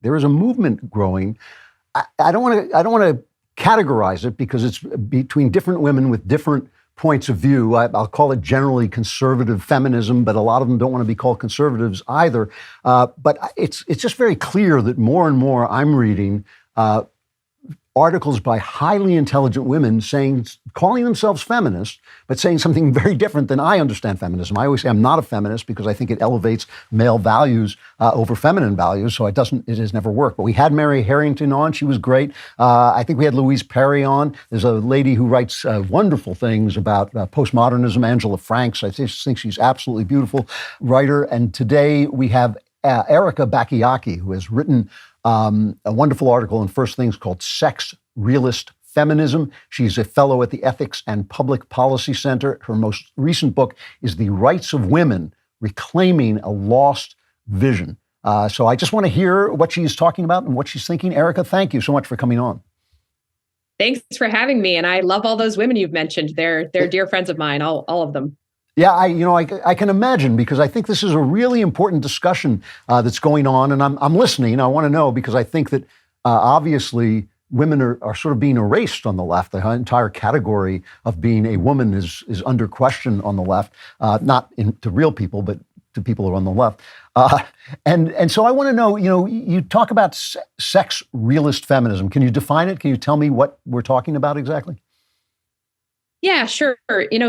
there is a movement growing. I don't want to categorize it because it's between different women with different points of view. I'll call it generally conservative feminism, but a lot of them don't want to be called conservatives either. But it's just very clear that more and more I'm reading articles by highly intelligent women calling themselves feminists, but saying something very different than I understand feminism. I always say I'm not a feminist because I think it elevates male values over feminine values, so it has never worked. But we had Mary Harrington on. She was great. I think we had Louise Perry on. There's a lady who writes wonderful things about postmodernism, Angela Franks. I just think she's absolutely beautiful writer. And today we have Erika Bachiochi, who has written a wonderful article in First Things called Sex-Realist Feminism. She's a fellow at the Ethics and Public Policy Center. Her most recent book is The Rights of Women, Reclaiming a Lost Vision. So I just want to hear what she's talking about and what she's thinking. Erika, thank you so much for coming on. Thanks for having me. And I love all those women you've mentioned. They're dear friends of mine, all of them. Yeah, I can imagine, because I think this is a really important discussion that's going on, and I'm listening. I want to know, because I think that obviously women are sort of being erased on the left. The entire category of being a woman is under question on the left, not to real people, but to people who are on the left. And so I want to know, you talk about sex-realist feminism. Can you define it? Can you tell me what we're talking about exactly? Yeah, sure.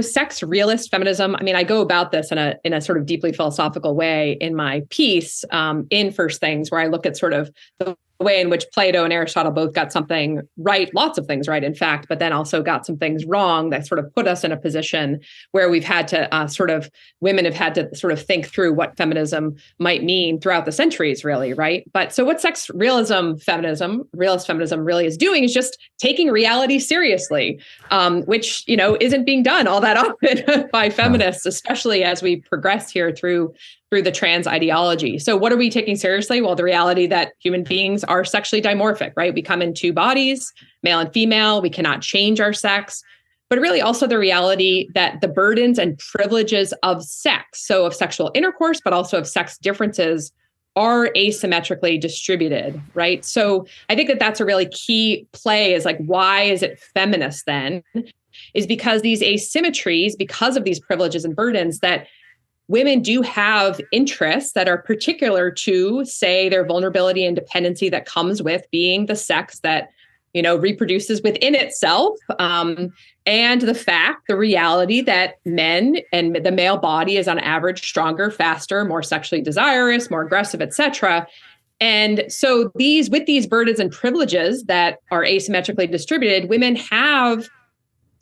Sex realist feminism. I mean, I go about this in a sort of deeply philosophical way in my piece in First Things, where I look at sort of the way in which Plato and Aristotle both got something right, lots of things right, in fact, but then also got some things wrong that sort of put us in a position where we've had to women have had to sort of think through what feminism might mean throughout the centuries, really, right? But so what realist feminism really is doing is just taking reality seriously, which, isn't being done all that often by feminists, especially as we progress here through the trans ideology. So what are we taking seriously? Well, the reality that human beings are sexually dimorphic, right? We come in two bodies, male and female. We cannot change our sex, but really also the reality that the burdens and privileges of sex, so of sexual intercourse, but also of sex differences, are asymmetrically distributed, right? So I think that that's a really key play, is like, why is it feminist then? Is because these asymmetries, because of these privileges and burdens, that women do have interests that are particular to, say, their vulnerability and dependency that comes with being the sex that, reproduces within itself. And the reality that men and the male body is on average stronger, faster, more sexually desirous, more aggressive, et cetera. And so with these burdens and privileges that are asymmetrically distributed, women have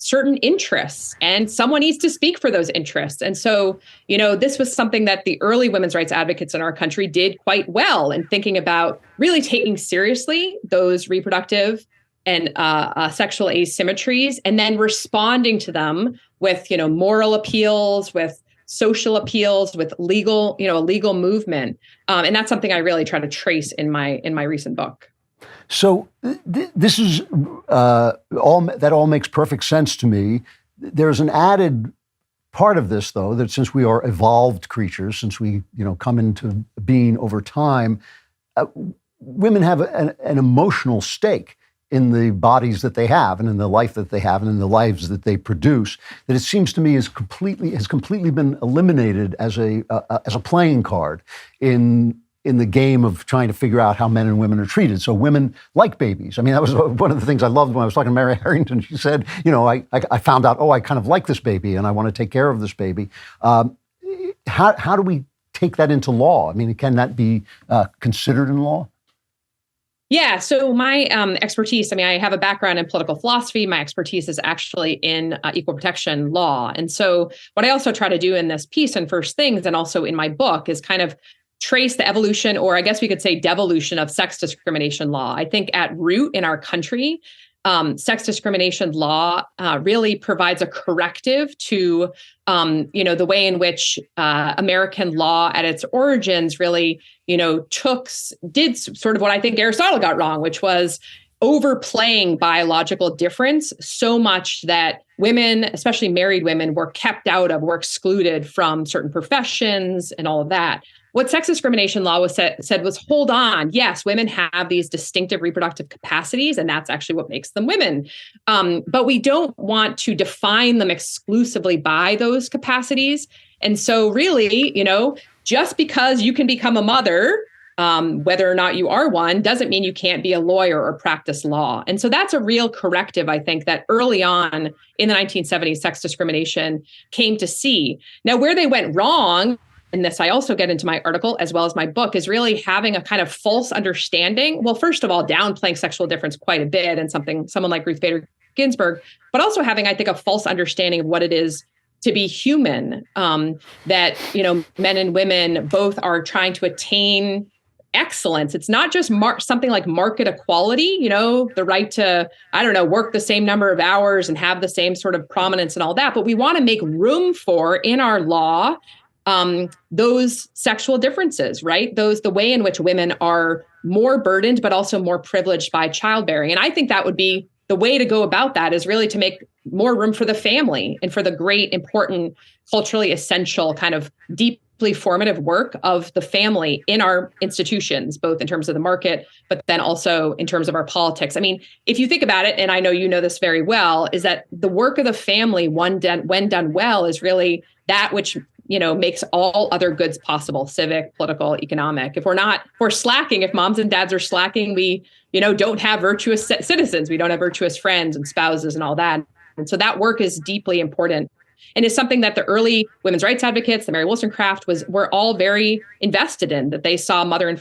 certain interests, and someone needs to speak for those interests. And so, this was something that the early women's rights advocates in our country did quite well in thinking about really taking seriously those reproductive and sexual asymmetries, and then responding to them with, moral appeals, with social appeals, with legal movement. And that's something I really try to trace in my recent book. So this is all makes perfect sense to me. There's an added part of this, though, that since we are evolved creatures, since we come into being over time, women have an emotional stake in the bodies that they have, and in the life that they have, and in the lives that they produce, that it seems to me has completely been eliminated as a playing card in the game of trying to figure out how men and women are treated. So women like babies. I mean, that was one of the things I loved when I was talking to Mary Harrington. She said, I found out, I kind of like this baby and I want to take care of this baby. How do we take that into law? I mean, can that be considered in law? Yeah. So my expertise, I have a background in political philosophy. My expertise is actually in equal protection law. And so what I also try to do in this piece and First Things, and also in my book, is kind of trace the evolution, or I guess we could say devolution, of sex discrimination law. I think at root in our country, sex discrimination law really provides a corrective to, the way in which American law at its origins really, did sort of what I think Aristotle got wrong, which was overplaying biological difference so much that women, especially married women, were kept out of, were excluded from certain professions and all of that. what sex discrimination law said was, hold on, yes, women have these distinctive reproductive capacities, and that's actually what makes them women. But we don't want to define them exclusively by those capacities. And so really, just because you can become a mother, whether or not you are one, doesn't mean you can't be a lawyer or practice law. And so that's a real corrective, I think, that early on in the 1970s, sex discrimination came to see. Now, where they went wrong, and this I also get into my article as well as my book, is really having a kind of false understanding. Well, first of all, downplaying sexual difference quite a bit, and someone like Ruth Bader Ginsburg, but also having, I think, a false understanding of what it is to be human, that, men and women both are trying to attain excellence. It's not just something like market equality, the right to, work the same number of hours and have the same sort of prominence and all that, but we want to make room for in our law those sexual differences, right? The way in which women are more burdened, but also more privileged by childbearing. And I think that would be the way to go about that, is really to make more room for the family and for the great, important, culturally essential kind of deeply formative work of the family in our institutions, both in terms of the market, but then also in terms of our politics. I mean, if you think about it, and I know you know this very well, is that the work of the family, when done well, is really that which makes all other goods possible: civic, political, economic. If we're slacking, if moms and dads are slacking, we, don't have virtuous citizens. We don't have virtuous friends and spouses and all that. And so that work is deeply important. And it's something that the early women's rights advocates, the Mary Wollstonecraft, were all very invested in, that they saw motherhood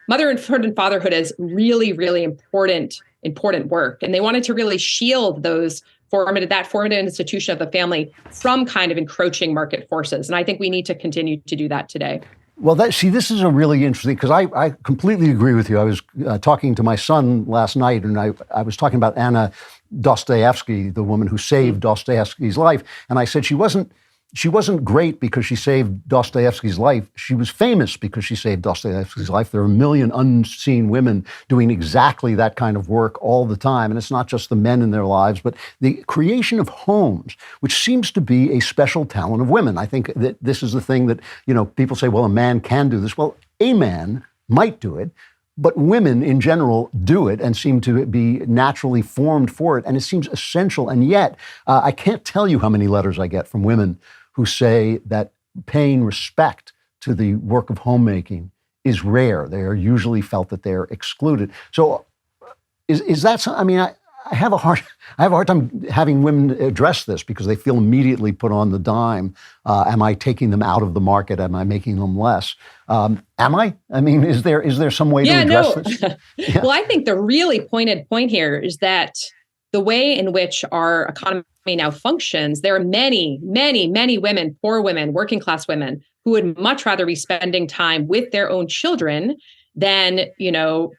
and fatherhood as really, really important work. And they wanted to really shield that formative institution of the family from kind of encroaching market forces. And I think we need to continue to do that today. Well, this is a really interesting, because I completely agree with you. I was talking to my son last night, and I was talking about Anna Dostoevsky, the woman who saved Dostoevsky's life. And I said she wasn't great because she saved Dostoevsky's life. She was famous because she saved Dostoevsky's life. There are a million unseen women doing exactly that kind of work all the time. And it's not just the men in their lives, but the creation of homes, which seems to be a special talent of women. I think that this is the thing that, people say, well, a man can do this. Well, a man might do it, but women in general do it and seem to be naturally formed for it. And it seems essential. And yet, I can't tell you how many letters I get from women who say that paying respect to the work of homemaking is rare. They are usually felt that they're excluded. So is that something? I mean, I have a hard time having women address this, because they feel immediately put on the dime. Am I taking them out of the market? Am I making them less? Am I? I mean, is there some way to address this? Yeah. Well, I think the really pointed point here is that the way in which our economy now functions, there are many, many, many women, poor women, working class women, who would much rather be spending time with their own children than,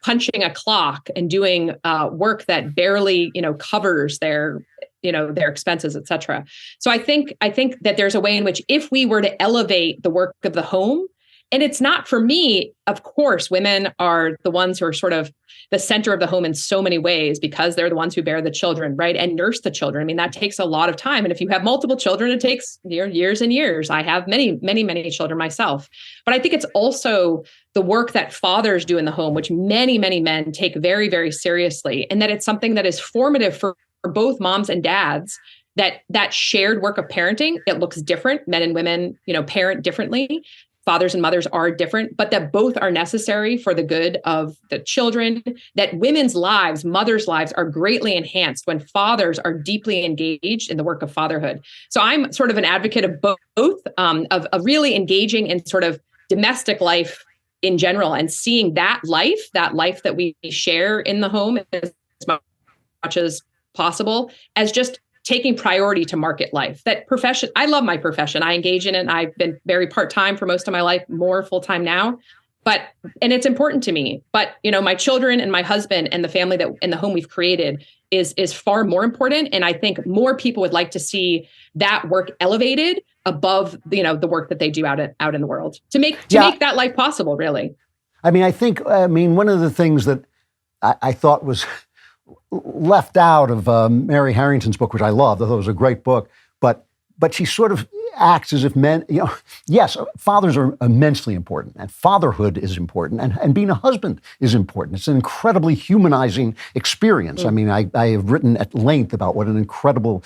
punching a clock and doing work that barely, covers their expenses, et cetera. So I think that there's a way in which, if we were to elevate the work of the home, and it's not, for me, of course, women are the ones who are sort of the center of the home in so many ways, because they're the ones who bear the children, right? And nurse the children. I mean, that takes a lot of time. And if you have multiple children, it takes years and years. I have many, many, many children myself. But I think it's also the work that fathers do in the home, which many, many men take very, very seriously. And that it's something that is formative for both moms and dads, that shared work of parenting. It looks different. Men and women, parent differently. Fathers and mothers are different, but that both are necessary for the good of the children, that women's lives, mothers' lives, are greatly enhanced when fathers are deeply engaged in the work of fatherhood. So I'm sort of an advocate of both, of really engaging in sort of domestic life in general, and seeing that life that we share in the home as much as possible, as just taking priority to market life. That profession, I love my profession. I engage in it. And I've been very part-time for most of my life, more full-time now. And it's important to me. But, my children and my husband and the family that in the home we've created is far more important. And I think more people would like to see that work elevated above, the work that they do out in the world to make that life possible, really. I mean, one of the things that I thought was left out of Mary Harrington's book, which I loved. I thought it was a great book, but she sort of acts as if men, yes, fathers are immensely important, and fatherhood is important, and being a husband is important. It's an incredibly humanizing experience. I mean, I have written at length about what an incredible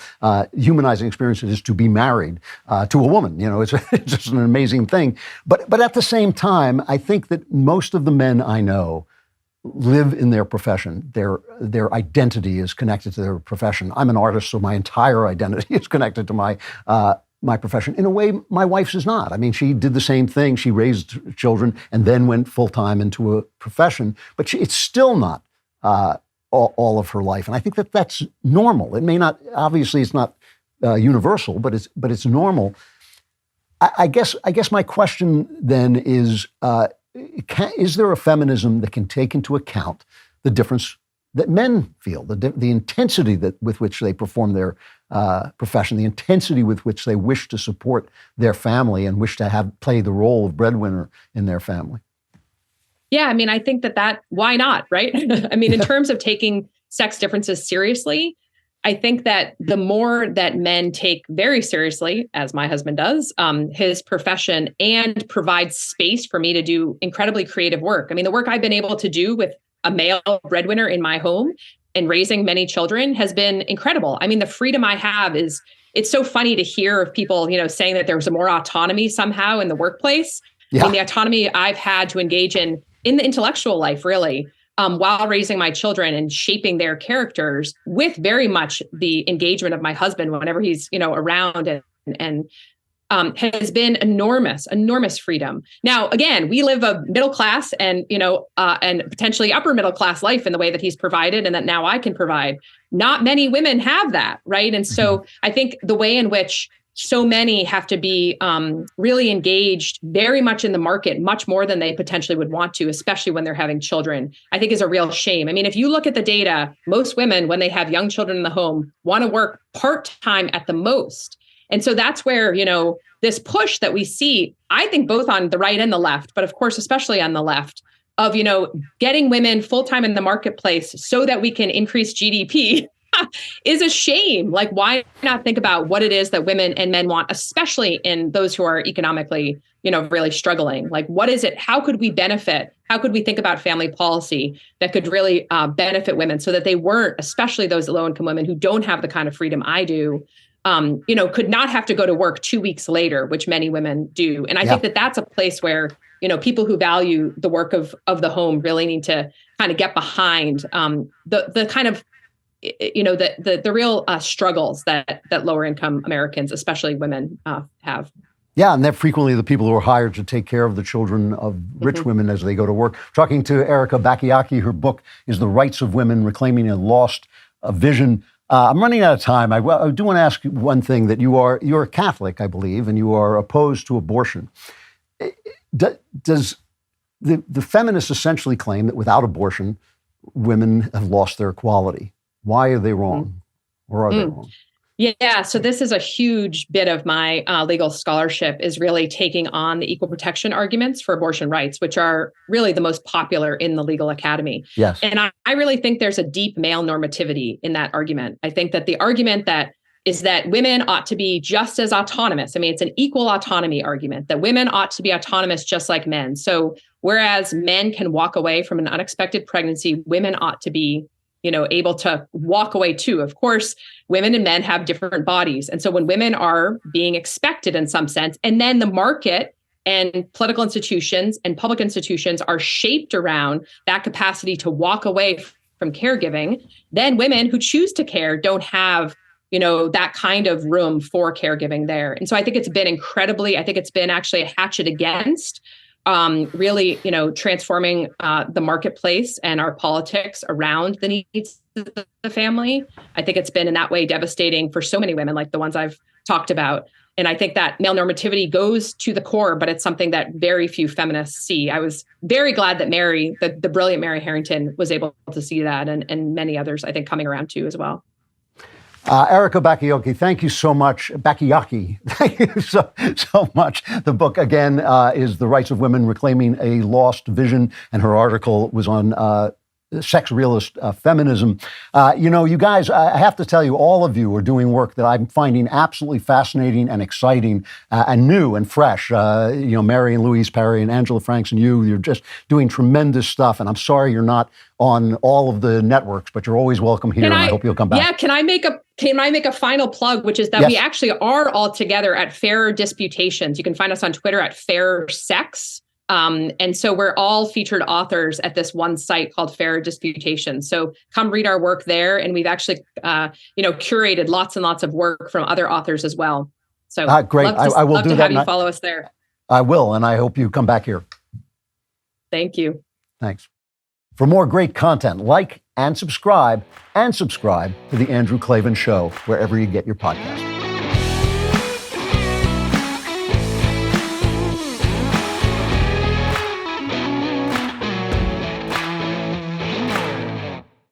humanizing experience it is to be married to a woman. It's just an amazing thing. But at the same time, I think that most of the men I know live in their profession. Their identity is connected to their profession. I'm an artist, so my entire identity is connected to my profession. In a way, my wife's is not. I mean, she did the same thing. She raised children and then went full-time into a profession, but it's still not all of her life. And I think that that's normal. It may not, obviously it's not universal, but it's normal. I guess my question then is there a feminism that can take into account the difference that men feel, the intensity with which they perform their profession, the intensity with which they wish to support their family and wish to play the role of breadwinner in their family? Yeah, I mean, I think that why not, right? I mean, in terms of taking sex differences seriously, I think that the more that men take very seriously, as my husband does, his profession and provide space for me to do incredibly creative work. I mean, the work I've been able to do with a male breadwinner in my home and raising many children has been incredible. I mean, the freedom I have it's so funny to hear of people, saying that there's more autonomy somehow in the workplace. Yeah. I mean, the autonomy I've had to engage in the intellectual life, really, while raising my children and shaping their characters with very much the engagement of my husband whenever he's, around and has been enormous freedom. Now, again, we live a middle class and potentially upper middle class life in the way that he's provided and that now I can provide. Not many women have that, right? And so I think the way in which so many have to be really engaged very much in the market, much more than they potentially would want to, especially when they're having children, I think is a real shame. I mean, if you look at the data, most women, when they have young children in the home, want to work part-time at the most. And so that's where, this push that we see, I think both on the right and the left, but of course, especially on the left, of, getting women full-time in the marketplace so that we can increase GDP is a shame. Like, why not think about what it is that women and men want, especially in those who are economically, really struggling? Like, what is it? How could we benefit? How could we think about family policy that could really benefit women so that they weren't, especially those low-income women who don't have the kind of freedom I do, could not have to go to work 2 weeks later, which many women do. And I think that that's a place where, people who value the work of the home really need to kind of get behind the kind of, the real struggles that lower income Americans, especially women, have. Yeah, and they're frequently the people who are hired to take care of the children of rich women as they go to work. Talking to Erika Bachiochi, her book is The Rights of Women, Reclaiming a Lost Vision. I'm running out of time. I do want to ask you one thing, that you're a Catholic, I believe, and you are opposed to abortion. Does the feminists essentially claim that without abortion, women have lost their equality? Why are they wrong? Or are they wrong? Yeah, so this is a huge bit of my legal scholarship, is really taking on the equal protection arguments for abortion rights, which are really the most popular in the legal academy. Yes. And I really think there's a deep male normativity in that argument. I think that the argument that is that women ought to be just as autonomous. I mean, it's an equal autonomy argument, that women ought to be autonomous just like men. So whereas men can walk away from an unexpected pregnancy, women ought to be able to walk away too. Of course, women and men have different bodies. And so when women are being expected in some sense, and then the market and political institutions and public institutions are shaped around that capacity to walk away from caregiving, then women who choose to care don't have, that kind of room for caregiving there. And so I think it's been actually a hatchet against really, transforming the marketplace and our politics around the needs of the family. I think it's been in that way devastating for so many women, like the ones I've talked about. And I think that male normativity goes to the core, but it's something that very few feminists see. I was very glad that the brilliant Mary Harrington, was able to see that, and many others, I think, coming around too as well. Erika Bachiochi, thank you so much. Bachiochi, thank you so much. The book, again, is The Rights of Women, Reclaiming a Lost Vision, and her article was on Sex-Realist Feminism. You guys, I have to tell you, all of you are doing work that I'm finding absolutely fascinating and exciting and new and fresh. Mary and Louise Perry and Angela Franks and you're just doing tremendous stuff. And I'm sorry you're not on all of the networks, but you're always welcome here, and I hope you'll come back. Yeah, can I make a final plug, which is that we actually are all together at Fair Disputations. You can find us on Twitter at Fair Sex. And so we're all featured authors at this one site called Fair Disputation. So come read our work there. And we've actually, curated lots and lots of work from other authors as well. So great. I will do that. Have you follow us there. I will. And I hope you come back here. Thank you. Thanks. For more great content, like and subscribe to The Andrew Klavan Show, wherever you get your podcasts.